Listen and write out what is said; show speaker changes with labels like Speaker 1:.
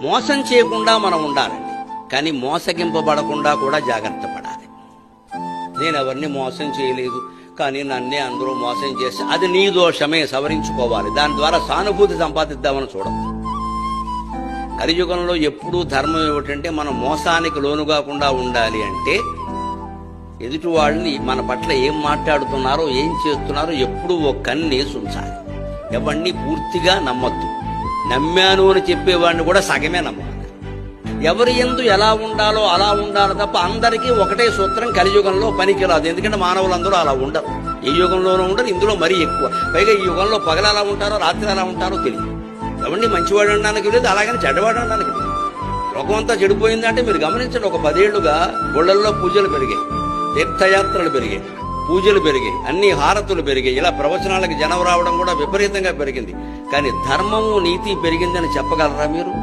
Speaker 1: మోసం చేయకుండా మనం ఉండాలండి, కానీ మోసగింపబడకుండా కూడా జాగ్రత్త పడాలి. నేను ఎవరిని మోసం చేయలేదు, కానీ నన్నే అందరూ మోసం చేస్తే అది నీ దోషమే, సవరించుకోవాలి. దాని ద్వారా సానుభూతి సంపాదిద్దామని చూడదు. కలియుగంలో ఎప్పుడూ ధర్మం ఏమిటంటే మనం మోసానికి లోను కాకుండా ఉండాలి అంటే ఎదుటి వాళ్ళని మన పట్ల ఏం మాట్లాడుతున్నారో ఏం చేస్తున్నారో ఎప్పుడూ ఓ కన్నేసి ఉంచాలి. ఎవరిని పూర్తిగా నమ్మొద్దు. నమ్మాను అని చెప్పేవాడిని కూడా సగమే నమ్మాలి. ఎవరి యందు ఎలా ఉండాలో అలా ఉండాలి తప్ప అందరికీ ఒకటే సూత్రం కలియుగంలో పనికి రాదు. ఎందుకంటే మానవులందరూ అలా ఉండరు. ఏ యుగంలోనూ ఉండరు, ఇందులో మరీ ఎక్కువ. పైగా ఈ యుగంలో పగలు ఎలా ఉంటారో రాత్రి ఎలా ఉంటారో తెలియదు. ఎవరిని మంచివాడు అనడానికి లేదు, అలాగని చెడ్డవాడు అనడానికి లేదు. లోకం అంతా చెడిపోయిందంటే మీరు గమనించండి. ఒక 10 ఏళ్లుగా గుళ్ళల్లో పూజలు పెరిగాయి, తీర్థయాత్రలు పెరిగాయి, పూజలు పెరిగాయి, అన్ని హారతులు పెరిగాయి. ఇలా ప్రవచనాలకు జనం రావడం కూడా విపరీతంగా పెరిగింది. కానీ ధర్మము నీతి పెరిగిందని చెప్పగలరా మీరు?